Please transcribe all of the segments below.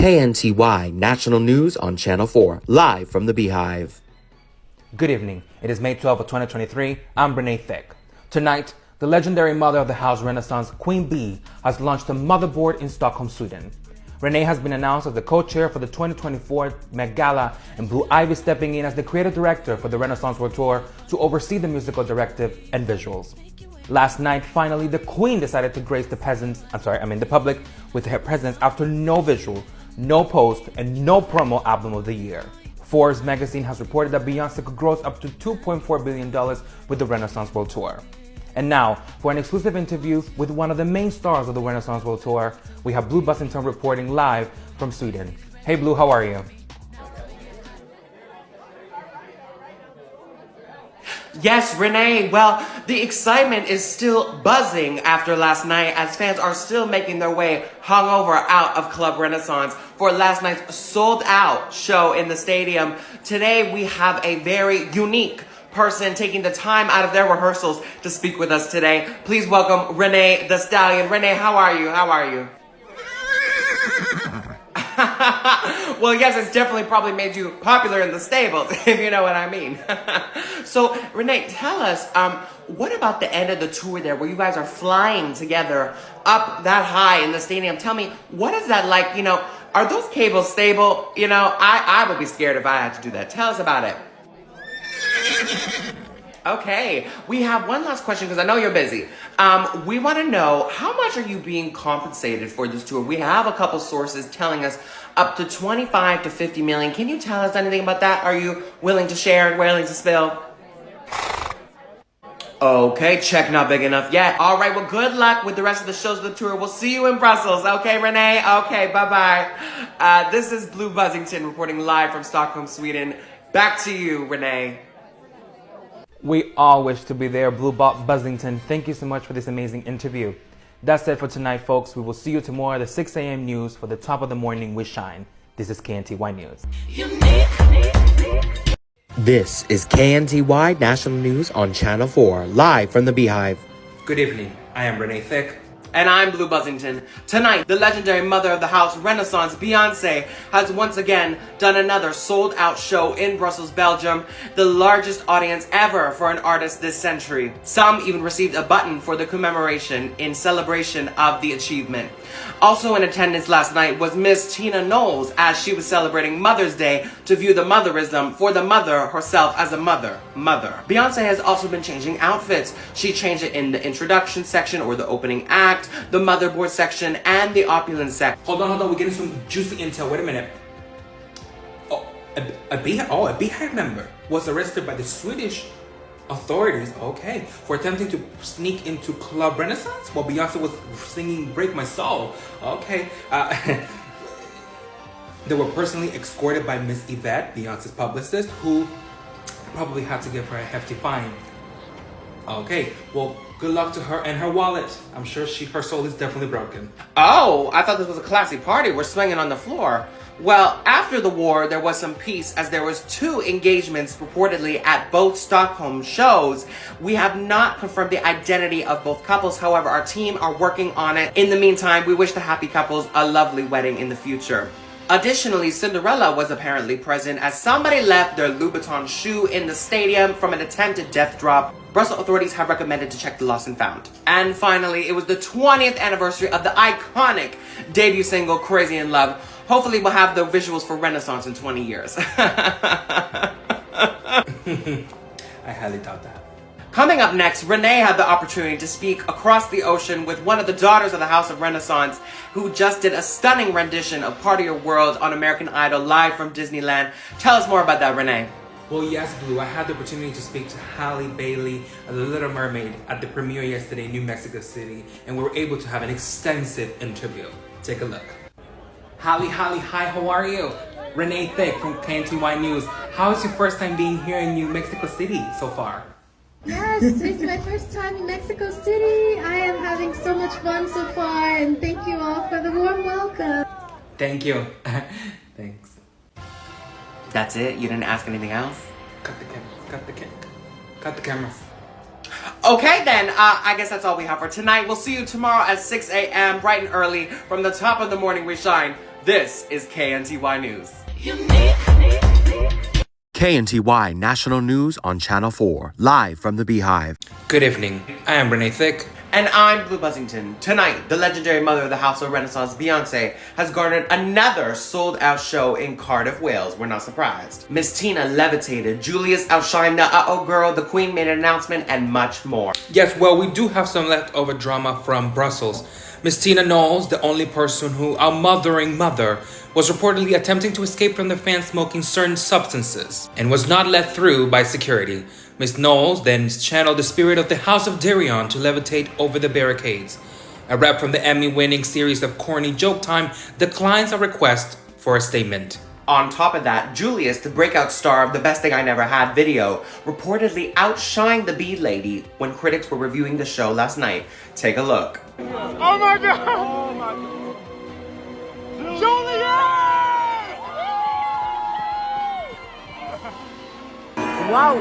KNTY National News on Channel 4, live from the BeyHive. Good evening. It is May 12th of 2023. I'm Thick. Tonight, the legendary mother of the house Renaissance, Queen Bee, has launched a motherboard in Stockholm, Sweden. Renee has been announced as the co-chair for the 2024 Met Gala, and Blue Ivy stepping in as the creative director for the Renaissance World Tour to oversee the musical directive and visuals. Last night, finally, the Queen decided to grace the public with her presence after no visual, no post, and no promo album of the year. Forbes magazine has reported that Beyoncé could gross up to $2.4 billion with the Renaissance World Tour. And now, for an exclusive interview with one of the main stars of the Renaissance World Tour, we have Blue Bussington reporting live from Sweden. Hey Blue, how are you? Yes, Renee. Well, the excitement is still buzzing after last night as fans are still making their way hungover out of Club Renaissance for last night's sold-out show in the stadium. Today, we have a very unique person taking the time out of their rehearsals to speak with us today. Please welcome Renee the Stallion. Renee, how are you? How are you? Well, yes, it's definitely probably made you popular in the stables, if you know what I mean. So, Renee, tell us, what about the end of the tour there where you guys are flying together up that high in the stadium? Tell me, what is that like? You know, are those cables stable? You know, I would be scared if I had to do that. Tell us about it. Okay, we have one last question because I know you're busy. We want to know, how much are you being compensated for this tour? We have a couple sources telling us up to 25 to 50 million. Can you tell us anything about that? Are you willing to share, willing to spill? Okay, check not big enough yet. All right, well, good luck with the rest of the shows of the tour. We'll see you in Brussels. Okay, Renee? Okay, bye-bye. This is Blue Bussington reporting live from Stockholm, Sweden. Back to you, Renee. We all wish to be there, Blue Bussington. Thank you so much for this amazing interview. That's it for tonight, folks. We will see you tomorrow at the 6 a.m. news for the top of the morning with Shine. This is KNTY News. This is KNTY National News on Channel 4, live from the BeyHive. Good evening. I am Renee Thick. And I'm Blue Bussington. Tonight, the legendary mother of the house, Renaissance, Beyoncé, has once again done another sold-out show in Brussels, Belgium, the largest audience ever for an artist this century. Some even received a button for the commemoration in celebration of the achievement. Also in attendance last night was Miss Tina Knowles as she was celebrating Mother's Day to view the motherism for the mother herself as a mother. Beyoncé has also been changing outfits. She changed it in the introduction section or the opening act, the motherboard section, and the opulence section. Hold on. We're getting some juicy intel. Wait a minute. A BeyHive member was arrested by the Swedish authorities, for attempting to sneak into Club Renaissance while Beyonce was singing Break My Soul. They were personally escorted by Miss Yvette, Beyonce's publicist, who probably had to give her a hefty fine. Okay, well, good luck to her and her wallet. I'm sure her soul is definitely broken. Oh, I thought this was a classy party. We're swinging on the floor. Well, after the war, there was some peace as there was 2 engagements reportedly at both Stockholm shows. We have not confirmed the identity of both couples. However, our team are working on it. In the meantime, we wish the happy couples a lovely wedding in the future. Additionally, Cinderella was apparently present as somebody left their Louboutin shoe in the stadium from an attempted death drop. Brussels authorities have recommended to check the lost and found. And finally, it was the 20th anniversary of the iconic debut single, Crazy in Love. Hopefully we'll have the visuals for Renaissance in 20 years. I highly doubt that. Coming up next, Renee had the opportunity to speak across the ocean with one of the daughters of the House of Renaissance, who just did a stunning rendition of Part of Your World on American Idol live from Disneyland. Tell us more about that, Renee. Well, yes, Blue. I had the opportunity to speak to Halle Bailey of The Little Mermaid at the premiere yesterday in New Mexico City, and we were able to have an extensive interview. Take a look. Halle, hi, how are you? Renee Thick from KNTY News. How is your first time being here in New Mexico City so far? Yes, it's my first time in Mexico City. I am having so much fun so far, and thank you all for the warm welcome. Thank you. Thanks. That's it? You didn't ask anything else? Cut the cameras. Okay then, I guess that's all we have for tonight. We'll see you tomorrow at 6 a.m. bright and early from the top of the morning we shine. This is KNTY News. KNTY National News on Channel 4, live from the BeyHive. Good evening. I am Renee Thick. And I'm Blue Buzzington. Tonight, the legendary mother of the House of Renaissance, Beyoncé, has garnered another sold-out show in Cardiff, Wales. We're not surprised. Miss Tina levitated, Julius outshined the Uh-Oh Girl, the Queen made an announcement, and much more. Yes, well, we do have some leftover drama from Brussels. Miss Tina Knowles, the only person who, a mothering mother, was reportedly attempting to escape from the fans smoking certain substances and was not let through by security. Miss Knowles then channeled the spirit of the House of Darion to levitate over the barricades. A rep from the Emmy-winning series of corny Joke Time declines a request for a statement. On top of that, Julius, the breakout star of the Best Thing I Never Had video, reportedly outshined the Bee Lady when critics were reviewing the show last night. Take a look. Oh my god! Oh my god! Julius! Wow!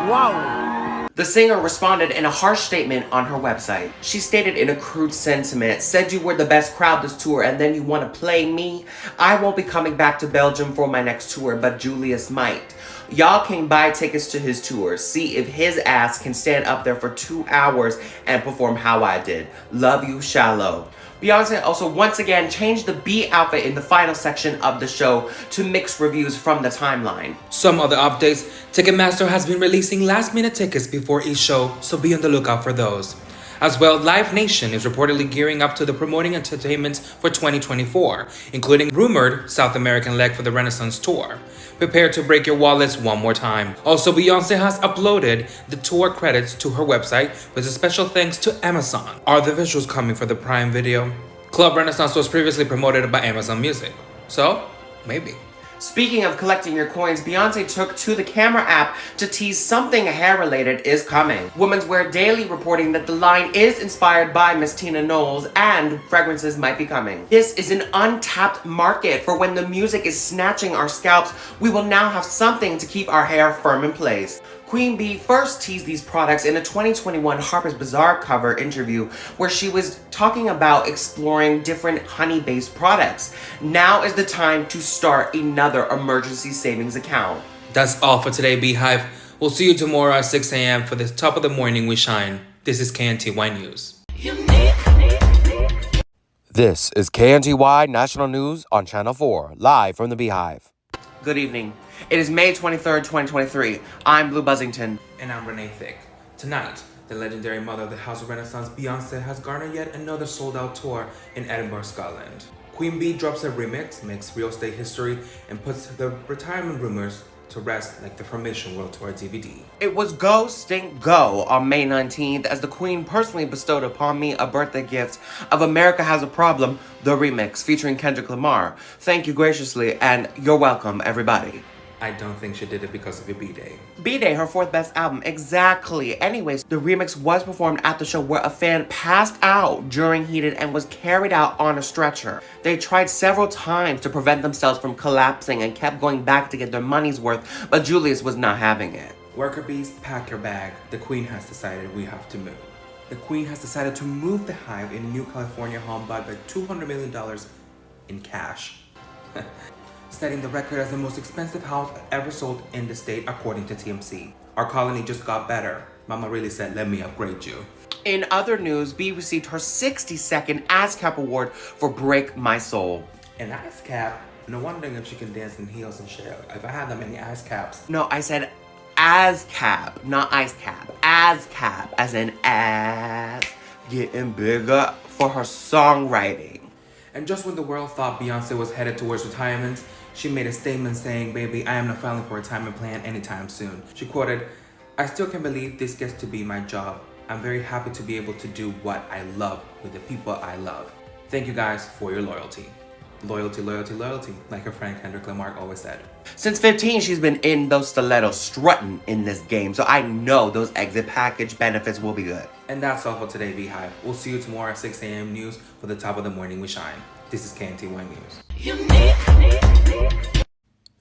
Wow! The singer responded in a harsh statement on her website. She stated in a crude sentiment, "Said you were the best crowd this tour and then you want to play me? I won't be coming back to Belgium for my next tour, but Julius might. Y'all can buy tickets to his tour. See if his ass can stand up there for 2 hours and perform how I did. Love you, Shallow." Beyoncé also once again changed the Bee outfit in the final section of the show to mixed reviews from the timeline. Some other updates, Ticketmaster has been releasing last-minute tickets before each show, so be on the lookout for those. As well, Live Nation is reportedly gearing up to the promoting entertainment for 2024, including rumored South American leg for the Renaissance Tour. Prepare to break your wallets one more time. Also, Beyoncé has uploaded the tour credits to her website with a special thanks to Amazon. Are the visuals coming for the Prime Video? Club Renaissance was previously promoted by Amazon Music, so maybe. Speaking of collecting your coins, Beyoncé took to the camera app to tease something hair-related is coming. Women's Wear Daily reporting that the line is inspired by Miss Tina Knowles and fragrances might be coming. This is an untapped market for when the music is snatching our scalps. We will now have something to keep our hair firm in place. Queen Bee first teased these products in a 2021 Harper's Bazaar cover interview where she was talking about exploring different honey-based products. Now is the time to start another emergency savings account. That's all for today, BeyHive. We'll see you tomorrow at 6 a.m. for the top of the morning we shine. This is KNTY News. This is KNTY National News on Channel 4, live from the BeyHive. Good evening. It is May 23rd, 2023. I'm Blue Buzzington. And I'm Renee Thick. Tonight, the legendary mother of the House of Renaissance, Beyoncé, has garnered yet another sold-out tour in Edinburgh, Scotland. Queen Bee drops a remix, makes real estate history, and puts the retirement rumors to rest like the Formation World Tour DVD. It was Go Stink Go on May 19th as the Queen personally bestowed upon me a birthday gift of America Has a Problem, the remix featuring Kendrick Lamar. Thank you graciously and you're welcome, everybody. I don't think she did it because of your B-Day. B-Day, her fourth best album. Exactly. Anyways, the remix was performed at the show where a fan passed out during Heated and was carried out on a stretcher. They tried several times to prevent themselves from collapsing and kept going back to get their money's worth, but Julius was not having it. Worker bees, pack your bag. The Queen has decided we have to move. The Queen has decided to move the Hive in a new California home bought by $200 million in cash. Setting the record as the most expensive house ever sold in the state according to TMZ. Our colony just got better. Mama really said, let me upgrade you. In other news, Bee received her 62nd ASCAP award for Break My Soul. An ice cap? No wondering if she can dance in heels and shit. If I had that many ice caps. No, I said ASCAP, not ice cap. ASCAP, as in ass, getting bigger for her songwriting. And just when the world thought Beyoncé was headed towards retirement, she made a statement saying, "Baby, I am not filing for a retirement plan anytime soon." She quoted, "I still can't believe this gets to be my job. I'm very happy to be able to do what I love with the people I love. Thank you guys for your loyalty." Loyalty, loyalty, loyalty, like her friend Kendrick Lamar always said. Since 15, she's been in those stilettos strutting in this game, so I know those exit package benefits will be good. And that's all for today, BeyHive. We'll see you tomorrow at 6 a.m. news for the top of the morning we shine. This is KNTY News.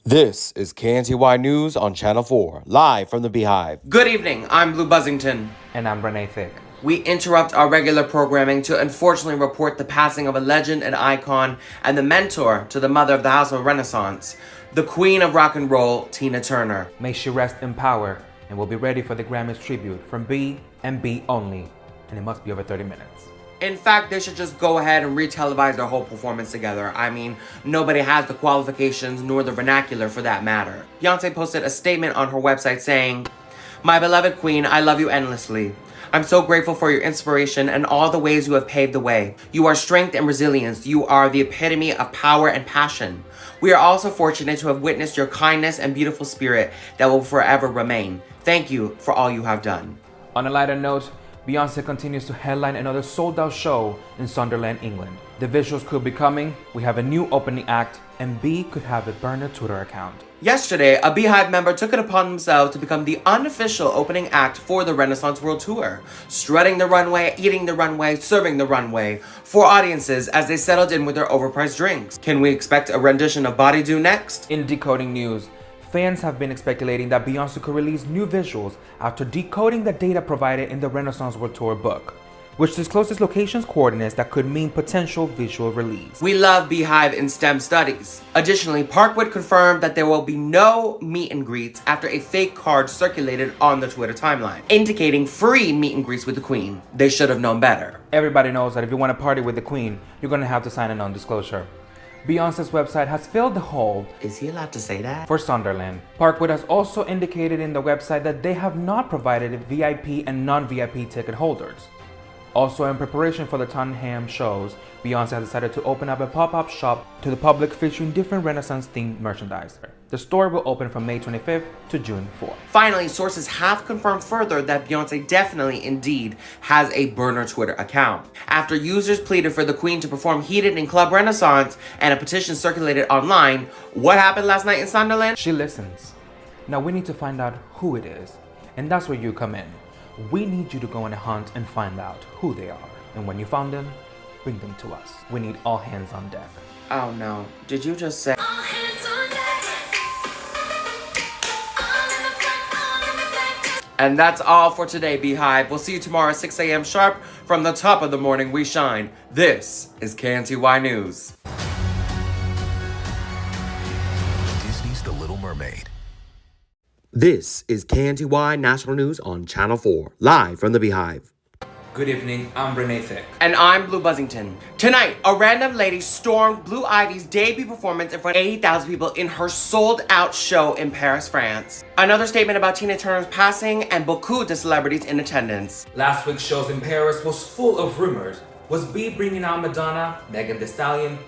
This is KNTY News on Channel 4, live from the BeyHive. Good evening, I'm Blue Buzzington. And I'm Renee Thick. we interrupt our regular programming to unfortunately report the passing of a legend and icon and the mentor to the mother of the House of Renaissance, the queen of rock and roll, Tina Turner. May she rest in power, and we'll be ready for the Grammys tribute from B and B only, and it must be over 30 minutes. In fact, they should just go ahead and re-televise their whole performance together. I mean, nobody has the qualifications nor the vernacular for that matter. Beyoncé posted a statement on her website saying, "My beloved queen, I love you endlessly. I'm so grateful for your inspiration and all the ways you have paved the way. You are strength and resilience. You are the epitome of power and passion. We are also fortunate to have witnessed your kindness and beautiful spirit that will forever remain. Thank you for all you have done." On a lighter note, Beyoncé continues to headline another sold-out show in Sunderland, England. The visuals could be coming, we have a new opening act, and B could have a burner Twitter account. Yesterday, a BeyHive member took it upon themselves to become the unofficial opening act for the Renaissance World Tour, strutting the runway, eating the runway, serving the runway for audiences as they settled in with their overpriced drinks. Can we expect a rendition of Body Do next? In decoding news, fans have been speculating that Beyoncé could release new visuals after decoding the data provided in the Renaissance World Tour book, which discloses locations coordinates that could mean potential visual release. We love BeyHive in STEM studies. Additionally, Parkwood confirmed that there will be no meet and greets after a fake card circulated on the Twitter timeline, indicating free meet and greets with the Queen. They should have known better. Everybody knows that if you want to party with the Queen, you're going to have to sign a non-disclosure. Beyonce's website has filled the hole. Is he allowed to say that? For Sunderland. Parkwood has also indicated in the website that they have not provided VIP and non-VIP ticket holders. Also, in preparation for the Tottenham shows, Beyoncé has decided to open up a pop-up shop to the public featuring different Renaissance-themed merchandise. The store will open from May 25th to June 4th. Finally, sources have confirmed further that Beyoncé definitely indeed has a burner Twitter account. After users pleaded for the Queen to perform Heated in Club Renaissance and a petition circulated online, what happened last night in Sunderland? She listens. Now we need to find out who it is, and that's where you come in. We need you to go on a hunt and find out who they are. And when you found them, bring them to us. We need all hands on deck. Oh no, did you just say? All hands on deck. And that's all for today, BeyHive. We'll see you tomorrow at 6 a.m. sharp. From the top of the morning, we shine. This is KNTY4News. Disney's The Little Mermaid. This is KNTY National News on Channel 4, live from the BeyHive. Good evening, I'm Thick. And I'm Blue Buzzington. Tonight, a random lady stormed Blue Ivy's debut performance in front of 80,000 people in her sold-out show in Paris, France. Another statement about Tina Turner's passing and beaucoup de celebrities in attendance. Last week's shows in Paris was full of rumors. Was B bringing out Madonna, Megan Thee Stallion,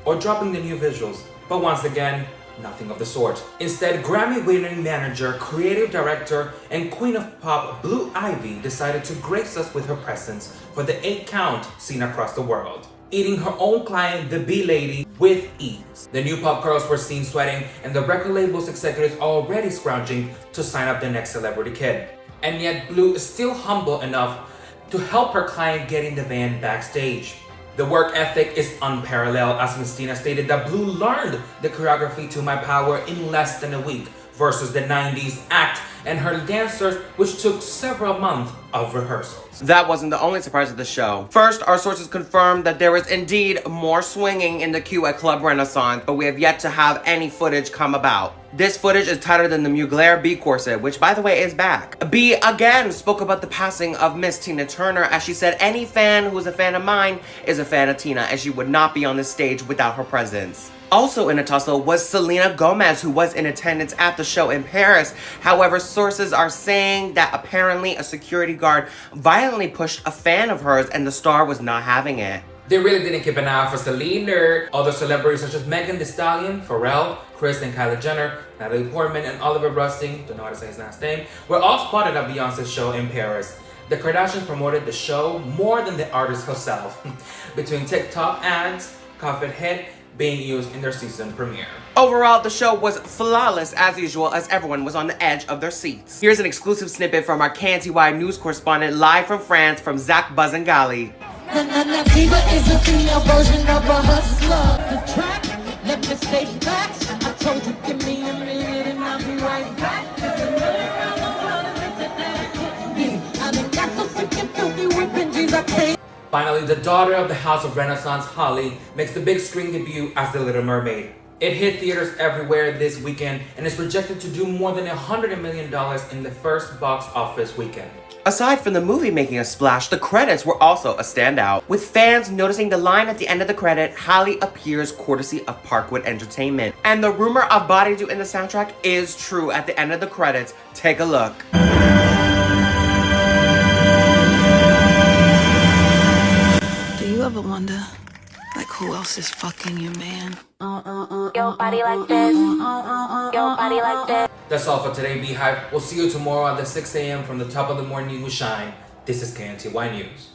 or dropping the new visuals? But once again, nothing of the sort. Instead, Grammy-winning manager, creative director, and queen of pop Blue Ivy decided to grace us with her presence for the 8 count seen across the world, eating her own client, the B Lady, with ease. The new pop girls were seen sweating, and the record label's executives already scrounging to sign up the next celebrity kid. And yet, Blue is still humble enough to help her client get in the van backstage. The work ethic is unparalleled, as Miss Tina stated that Blue learned the choreography to My Power in less than a week versus the 90s act and her dancers, which took several months of rehearsals. That wasn't the only surprise of the show. First, our sources confirmed that there is indeed more swinging in the queue at Club Renaissance, but we have yet to have any footage come about. This footage is tighter than the Mugler B corset, which by the way is back. B again spoke about the passing of Miss Tina Turner, as she said any fan who is a fan of mine is a fan of Tina, and she would not be on this stage without her presence. Also in a tussle was Selena Gomez, who was in attendance at the show in Paris. However, sources are saying that apparently a security guard violently pushed a fan of hers and the star was not having it. They really didn't keep an eye out for Selena. Other celebrities such as Megan Thee Stallion, Pharrell, Kris and Kylie Jenner, Natalie Portman, and Oliver Rustin, don't know how to say his last name, were all spotted at Beyonce's show in Paris. The Kardashians promoted the show more than the artist herself, between TikTok ads, coffee hit, being used in their season premiere. Overall, the show was flawless as usual, as everyone was on the edge of their seats. Here's an exclusive snippet from our KNTY4News correspondent live from France from Zach Buzzengali. Diva is a female version of a hustler. The track, let me state facts. I told you, give me a minute and I'll be right back. I done got so sick and filthy with Finally, the daughter of the House of Renaissance, Holly, makes the big screen debut as the Little Mermaid. It hit theaters everywhere this weekend and is projected to do more than $100 million in the first box office weekend. Aside from the movie making a splash, the credits were also a standout, with fans noticing the line at the end of the credit, Holly appears courtesy of Parkwood Entertainment. And the rumor of Body Do in the soundtrack is true at the end of the credits. Take a look. Do you ever wonder, like, who else is fucking your man? Your body like this. Your body like this. That's all for today, BeyHive. We'll see you tomorrow at the 6 a.m. from the top of the morning we shine. This is KNTY News.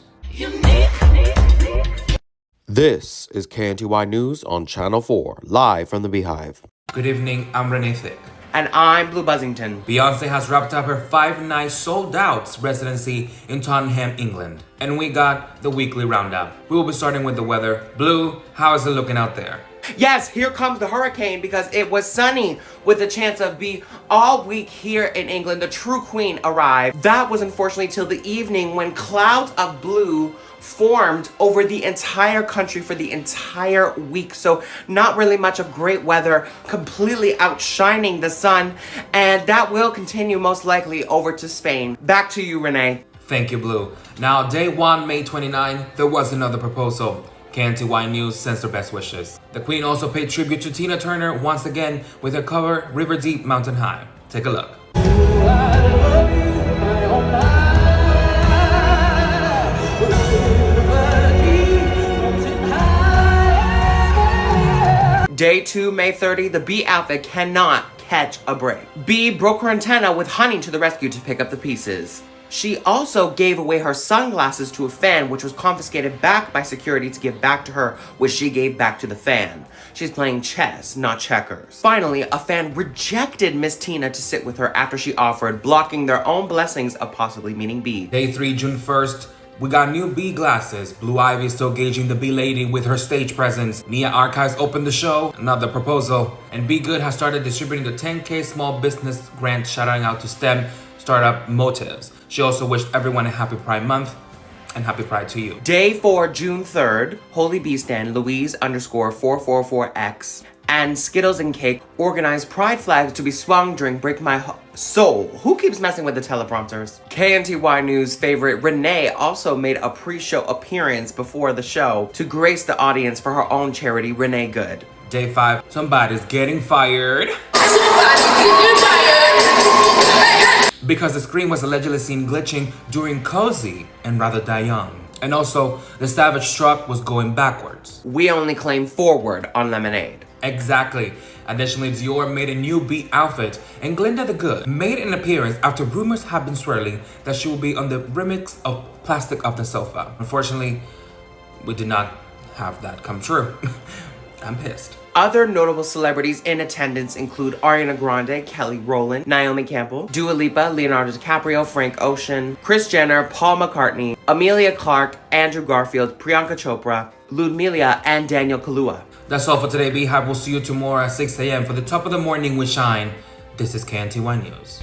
This is KNTY News on Channel 4, live from the BeyHive. Good evening, I'm Renee Thick. And I'm Blue Buzzington. Beyoncé has wrapped up her 5-night sold-out residency in Tottenham, England. And we got the weekly roundup. We will be starting with the weather. Blue, how is it looking out there? Yes, here comes the hurricane because it was sunny with a chance of be all week here in England. The true queen arrived. That was unfortunately till the evening when clouds of blue formed over the entire country for the entire week. So not really much of great weather, completely outshining the sun. And that will continue most likely over to Spain. Back to you, Renee. Thank you, Blue. Now, day 1, May 29, there was another proposal. KNTY News sends their best wishes. The Queen also paid tribute to Tina Turner once again with her cover River Deep, Mountain High. Take a look. Day 2, May 30, the Bee outfit cannot catch a break. Bee broke her antenna with Honey to the rescue to pick up the pieces. She also gave away her sunglasses to a fan, which was confiscated back by security to give back to her, which she gave back to the fan. She's playing chess, not checkers. Finally, a fan rejected Miss Tina to sit with her after she offered, blocking their own blessings of possibly meeting Bee. Day 3, June 1st, we got new Bee glasses. Blue Ivy is still gauging the Bee Lady with her stage presence. Nia Archives opened the show, another proposal. And Be Good has started distributing the 10K small business grant, shouting out to STEM startup motives. She also wished everyone a happy Pride Month and happy Pride to you. Day 4, June 3rd, Holy Bee Stand, Louise_444X, and Skittles and Cake organized pride flags to be swung during Break My Soul. Who keeps messing with the teleprompters? KNTY News favorite Renee also made a pre-show appearance before the show to grace the audience for her own charity, Renee Good. Day 5, somebody's getting fired. Because the screen was allegedly seen glitching during Cozy and Rather Die Young. And also, the Savage truck was going backwards. We only claim forward on Lemonade. Exactly. Additionally, Dior made a new Bee outfit, and Glinda the Good made an appearance after rumors have been swirling that she will be on the remix of Plastic Off the Sofa. Unfortunately, we did not have that come true. I'm pissed. Other notable celebrities in attendance include Ariana Grande, Kelly Rowland, Naomi Campbell, Dua Lipa, Leonardo DiCaprio, Frank Ocean, Kris Jenner, Paul McCartney, Amelia Clark, Andrew Garfield, Priyanka Chopra, Ludmilla, and Daniel Kaluuya. That's all for today, BeyHive. We'll see you tomorrow at 6 a.m. for the top of the morning we shine. This is KNTY News.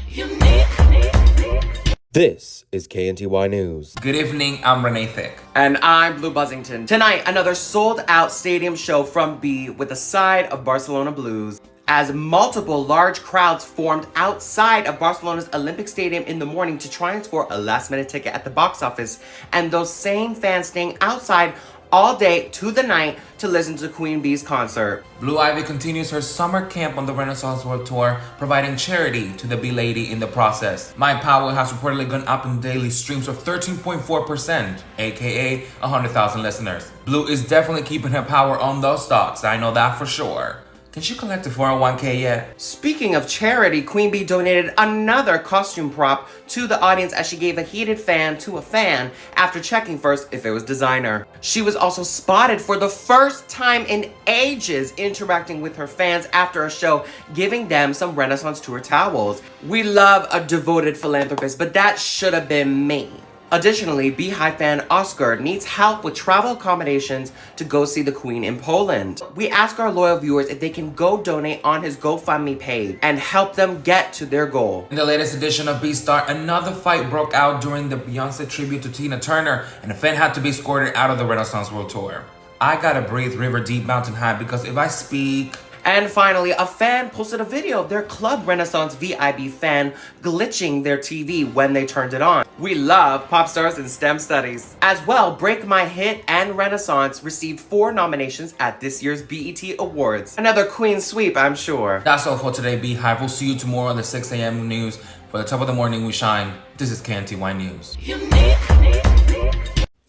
This is KNTY News. Good evening, I'm Renee Thick. And I'm Blue Buzzington. Tonight, another sold-out stadium show from Bee with a side of Barcelona blues, as multiple large crowds formed outside of Barcelona's Olympic Stadium in the morning to try and score a last-minute ticket at the box office, and those same fans staying outside all day to the night to listen to Queen Bee's concert. Blue Ivy continues her summer camp on the Renaissance World Tour, providing charity to the Bee Lady in the process. My Power has reportedly gone up in daily streams of 13.4%, aka 100,000 listeners. Blue is definitely keeping her power on those stocks, I know that for sure. Can she collect a 401k yet? Speaking of charity, Queen Bee donated another costume prop to the audience as she gave a heated fan to a fan after checking first if it was designer. She was also spotted for the first time in ages interacting with her fans after a show, giving them some Renaissance Tour towels. We love a devoted philanthropist, but that should have been me. Additionally, BeyHive fan Oscar needs help with travel accommodations to go see the Queen in Poland. We ask our loyal viewers if they can go donate on his GoFundMe page and help them get to their goal. In the latest edition of B-Star, another fight broke out during the Beyoncé tribute to Tina Turner, and a fan had to be escorted out of the Renaissance World Tour. I gotta breathe river deep mountain high because if I speak... And finally, a fan posted a video of their Club Renaissance VIB fan glitching their TV when they turned it on. We love pop stars in STEM studies. As well, Break My Hit and Renaissance received 4 nominations at this year's BET Awards. Another Queen sweep, I'm sure. That's all for today, BeyHive. We'll see you tomorrow on the 6 a.m. news. For the top of the morning, we shine. This is KNTY4News.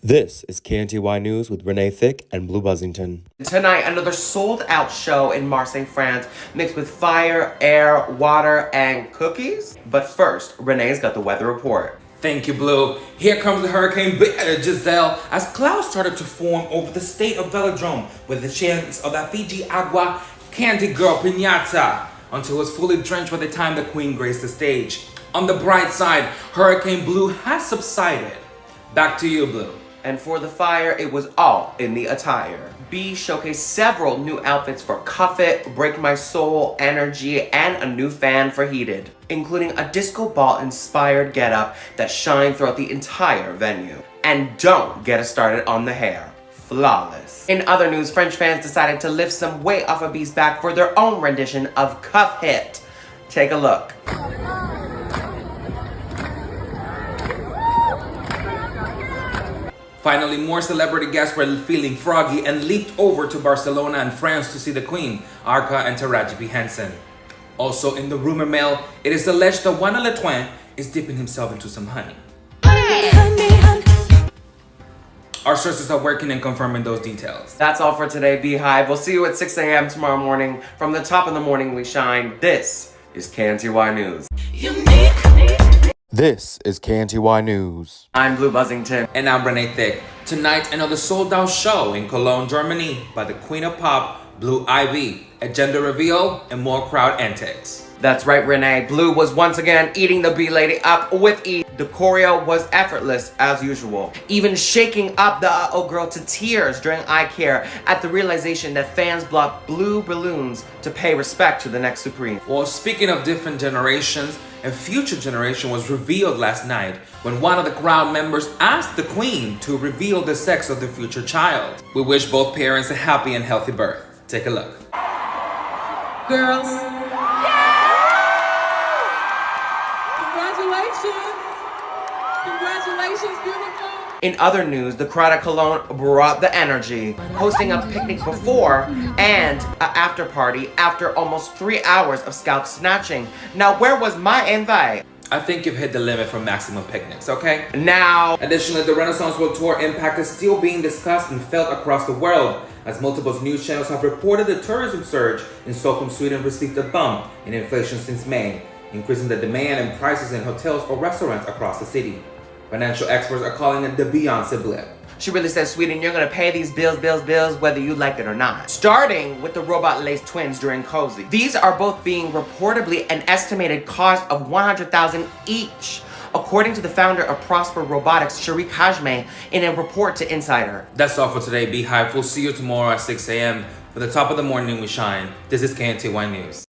This is KNTY News with Renee Thick and Blue Buzzington. Tonight, another sold-out show in Marseille, France, mixed with fire, air, water, and cookies. But first, Renee's got the weather report. Thank you, Blue. Here comes the hurricane Giselle as clouds started to form over the state of Velodrome with the chance of that Fiji Agua candy girl piñata until it was fully drenched by the time the Queen graced the stage. On the bright side, Hurricane Blue has subsided. Back to you, Blue. And for the fire, it was all in the attire. B showcased several new outfits for Cuff It, Break My Soul, Energy, and a new fan for Heated, including a disco ball-inspired getup that shined throughout the entire venue. And don't get us started on the hair. Flawless. In other news, French fans decided to lift some weight off of B's back for their own rendition of Cuff It. Take a look. Finally, more celebrity guests were feeling froggy and leaped over to Barcelona and France to see the Queen, Arca and Taraji P. Henson. Also in the rumor mill, it is alleged that Juan Letoin is dipping himself into some honey. Our sources are working and confirming those details. That's all for today, BeyHive. We'll see you at 6 a.m. tomorrow morning. From the top of the morning, we shine. This is KNTY News. This is KNTY News. I'm Blue Buzzington. And I'm Renee Thick. Tonight, another sold-out show in Cologne, Germany by the Queen of Pop, Blue Ivy. A gender reveal and more crowd antics. That's right, Renee. Blue was once again eating the B-Lady up with ease. The choreo was effortless as usual. Even shaking up the uh-oh girl to tears during eye care at the realization that fans blocked blue balloons to pay respect to the next Supreme. Well, speaking of different generations, a future generation was revealed last night when one of the crowd members asked the Queen to reveal the sex of the future child. We wish both parents a happy and healthy birth. Take a look. Girls. Congratulations, beautiful. In other news, the crowd at Cologne brought the energy, hosting a picnic before and an after party after almost 3 hours of scalp snatching. Now, where was my invite? I think you've hit the limit for maximum picnics, okay? Now, additionally, the Renaissance World Tour impact is still being discussed and felt across the world, as multiple news channels have reported the tourism surge in Stockholm, Sweden received a bump in inflation since May, increasing the demand and prices in hotels or restaurants across the city. Financial experts are calling it the Beyoncé blip. She really says, Sweden, you're gonna pay these bills, whether you like it or not. Starting with the robot lace twins during Cozy. These are both being reportedly an estimated cost of $100,000 each, according to the founder of Prosper Robotics, Sharik Hajme, in a report to Insider. That's all for today, BeyHive. We'll see you tomorrow at 6 a.m. For the top of the morning, we shine. This is KNTY News.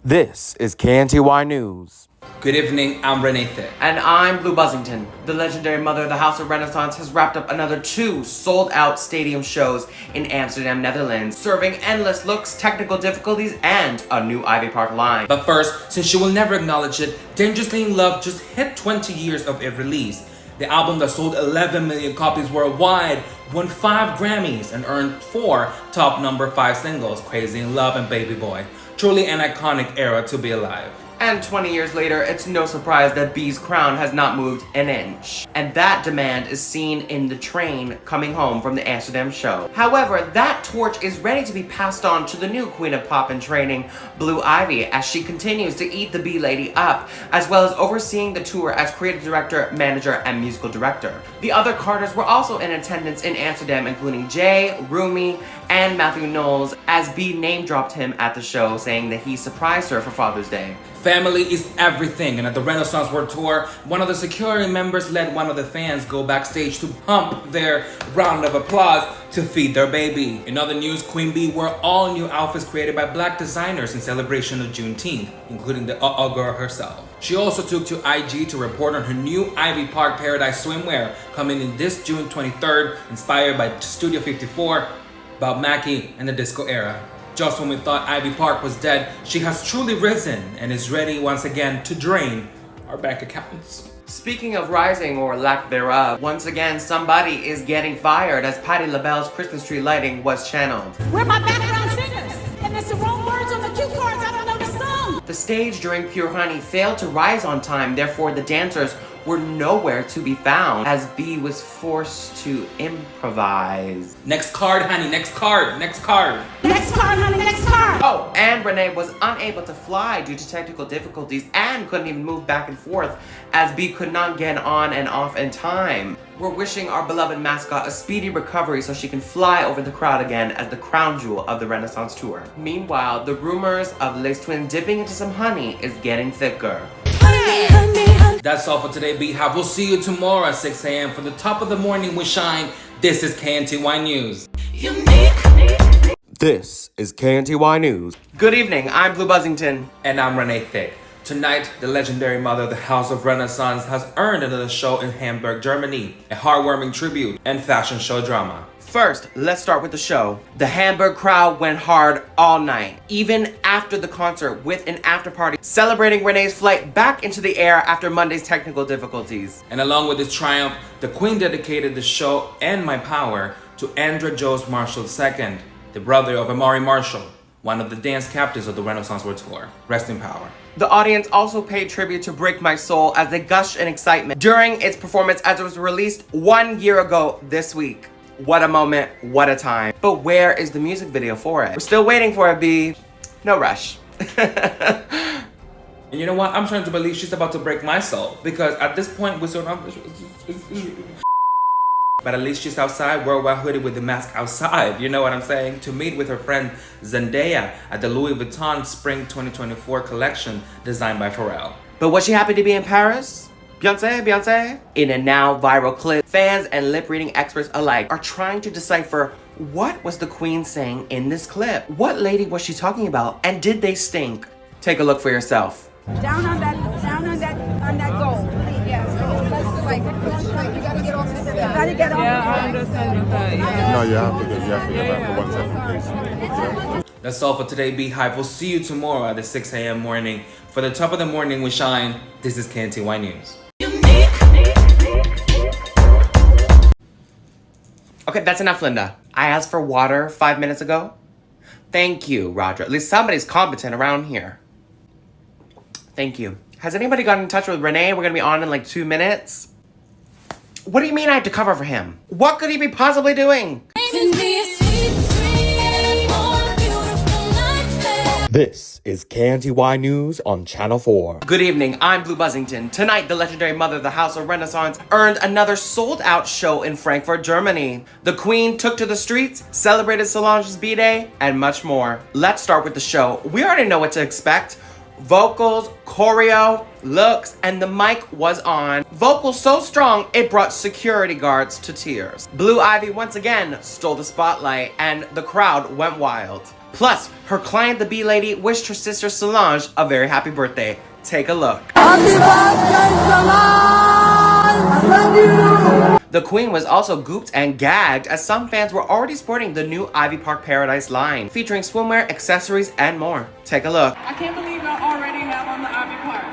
This is KNTY News. Good evening, I'm Renee Thick. And I'm Blue Buzzington. The legendary mother of the House of Renaissance has wrapped up another 2 sold-out stadium shows in Amsterdam, Netherlands, serving endless looks, technical difficulties, and a new Ivy Park line. But first, since she will never acknowledge it, Dangerously in Love just hit 20 years of its release. The album that sold 11 million copies worldwide won 5 Grammys and earned 4 top number 5 singles, Crazy in Love and Baby Boy. Truly an iconic era to be alive. And 20 years later, it's no surprise that B's crown has not moved an inch. And that demand is seen in the train coming home from the Amsterdam show. However, that torch is ready to be passed on to the new Queen of Pop in training, Blue Ivy, as she continues to eat the B-Lady up, as well as overseeing the tour as creative director, manager, and musical director. The other Carters were also in attendance in Amsterdam, including Jay, Rumi, and Matthew Knowles, as B name-dropped him at the show, saying that he surprised her for Father's Day. Family is everything, and at the Renaissance World Tour, one of the security members let one of the fans go backstage to pump their round of applause to feed their baby. In other news, Queen Bee wore all new outfits created by black designers in celebration of Juneteenth, including the girl herself. She also took to IG to report on her new Ivy Park Paradise swimwear coming in this June 23rd, inspired by Studio 54, Bob Mackie, and the disco era. Just when we thought Ivy Park was dead, she has truly risen and is ready once again to drain our bank accounts. Speaking of rising or lack thereof, once again somebody is getting fired as Patti LaBelle's Christmas tree lighting was channeled. We're my background singers, and there's the wrong words on the cue cards. I don't know the song. The stage during Pure Honey failed to rise on time, therefore the dancers were nowhere to be found as Bee was forced to improvise. Next card, honey, next card, next card. Next card, honey, next card. Oh, and Renee was unable to fly due to technical difficulties and couldn't even move back and forth as Bee could not get on and off in time. We're wishing our beloved mascot a speedy recovery so she can fly over the crowd again as the crown jewel of the Renaissance Tour. Meanwhile, the rumors of Les Twins dipping into some honey is getting thicker. That's all for today, BeyHive. We'll see you tomorrow at 6 a.m. for the top of the morning with Shine. This is KNTY News. This is KNTY News. Good evening, I'm Blue Buzzington. And I'm Renee Thick. Tonight, the legendary mother of the House of Renaissance has earned another show in Hamburg, Germany, a heartwarming tribute and fashion show drama. First, let's start with the show. The Hamburg crowd went hard all night, even after the concert with an after party celebrating Renee's flight back into the air after Monday's technical difficulties. And along with this triumph, the Queen dedicated the show and My Power to Andra Jones Marshall II, the brother of Amari Marshall, one of the dance captains of the Renaissance World Tour. Rest in power. The audience also paid tribute to Break My Soul as they gushed in excitement during its performance as it was released 1 year ago this week. What a moment, what a time. But where is the music video for it? We're still waiting for it, B. No rush. And you know what? I'm trying to believe she's about to break my soul. Because at this point, we're so but at least she's outside, worldwide hooded with the mask outside. You know what I'm saying? To meet with her friend Zendaya at the Louis Vuitton Spring 2024 collection designed by Pharrell. But was she happy to be in Paris? Beyoncé? In a now viral clip, fans and lip-reading experts alike are trying to decipher what was the Queen saying in this clip. What lady was she talking about, and did they stink? Take a look for yourself. Down on that goal. Yes. Like, you gotta get off this. Yeah, I understand that. Yeah. No, you have to get back for 1 second, please. That's all for today, BeyHive. We'll see you tomorrow at the 6 a.m. morning. For the top of the morning with Shine, this is KNTY News. Okay, that's enough, Linda. I asked for water 5 minutes ago. Thank you, Roger. At least somebody's competent around here. Thank you. Has anybody gotten in touch with Renee? We're gonna be on in like 2 minutes. What do you mean I have to cover for him? What could he be possibly doing? This is KNTY News on Channel 4. Good evening, I'm Blue Buzzington. Tonight, the legendary mother of the House of Renaissance earned another sold-out show in Frankfurt, Germany. The Queen took to the streets, celebrated Solange's B-Day, and much more. Let's start with the show. We already know what to expect. Vocals, choreo, looks, and the mic was on. Vocals so strong, it brought security guards to tears. Blue Ivy once again stole the spotlight, and the crowd went wild. Plus, her client, the B-Lady, wished her sister Solange a very happy birthday. Take a look. Happy birthday, Solange! I love you! The Queen was also gooped and gagged as some fans were already sporting the new Ivy Park Paradise line, featuring swimwear, accessories, and more. Take a look. I can't believe y'all already have on the Ivy Park.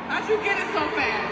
How'd you get it so fast?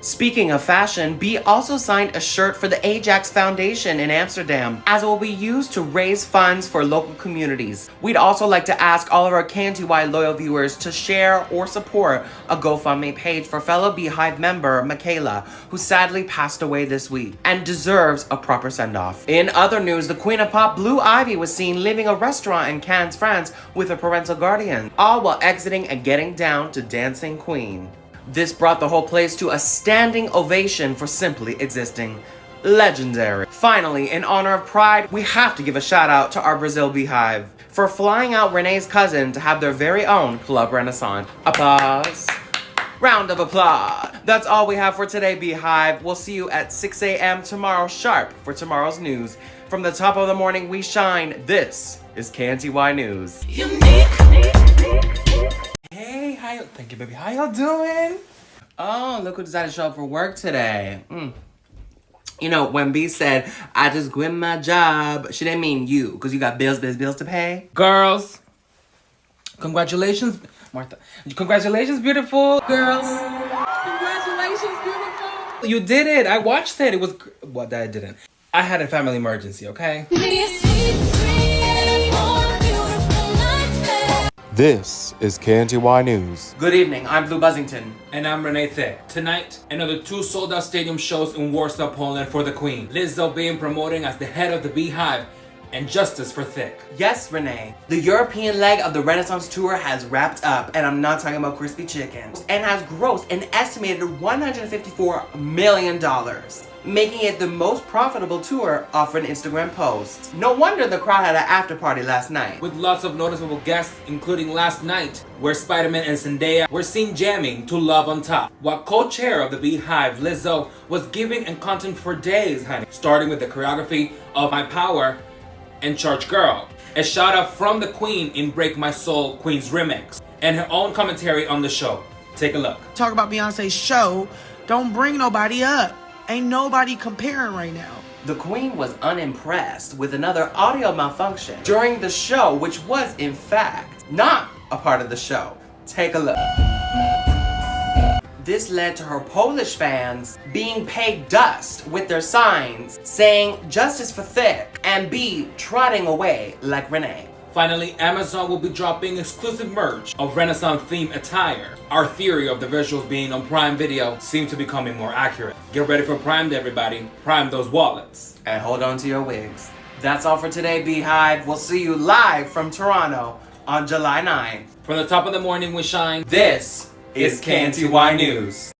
Speaking of fashion, Bee also signed a shirt for the Ajax Foundation in Amsterdam, as it will be used to raise funds for local communities. We'd also like to ask all of our KNTY loyal viewers to share or support a GoFundMe page for fellow BeyHive member Michaela, who sadly passed away this week and deserves a proper send-off. In other news, the Queen of Pop, Blue Ivy, was seen leaving a restaurant in Cannes, France with her parental guardian, all while exiting and getting down to Dancing Queen. This brought the whole place to a standing ovation for simply existing. legendary. Finally, in honor of Pride, we have to give a shout out to our Brazil BeyHive for flying out Renee's cousin to have their very own Club Renaissance. Applause. Round of applause. That's all we have for today, BeyHive. We'll see you at 6 a.m. tomorrow sharp for tomorrow's news. From the top of the morning, we shine. This is KNTY News. Hey, thank you, baby. How y'all doing? Oh, look who decided to show up for work today. You know, when B said, I just quit my job, she didn't mean you, because you got bills to pay. Girls, congratulations, Martha. Congratulations, beautiful. Girls, congratulations, beautiful. You did it. I watched it. It was, well, that I didn't. I had a family emergency, okay? This is KNTY News. Good evening, I'm Blue Buzzington. And I'm Renee Thick. Tonight, another 2 sold-out stadium shows in Warsaw, Poland for the Queen. Lizzo being promoted as the head of the BeyHive, and justice for Thick. Yes, Renee. The European leg of the Renaissance tour has wrapped up, and I'm not talking about crispy chicken, and has grossed an estimated $154 million, making it the most profitable tour off an Instagram post. No wonder the crowd had an after party last night. With lots of noticeable guests, including last night, where Spider-Man and Zendaya were seen jamming to Love on Top, while co-chair of the BeyHive, Lizzo, was giving and content for days, honey, starting with the choreography of My Power and Church Girl. A shout out from the Queen in Break My Soul Queen's remix, and her own commentary on the show. Take a look. Talk about Beyonce's show, don't bring nobody up. Ain't nobody comparing right now. The Queen was unimpressed with another audio malfunction during the show, which was, in fact, not a part of the show. Take a look. This led to her Polish fans being paid dust with their signs saying justice for Thick and B trotting away like Renee. Finally, Amazon will be dropping exclusive merch of Renaissance-themed attire. Our theory of the visuals being on Prime Video seems to be becoming more accurate. Get ready for Prime Day, everybody. Prime those wallets. And hold on to your wigs. That's all for today, BeyHive. We'll see you live from Toronto on July 9th. From the top of the morning, we shine. This is KNTY News.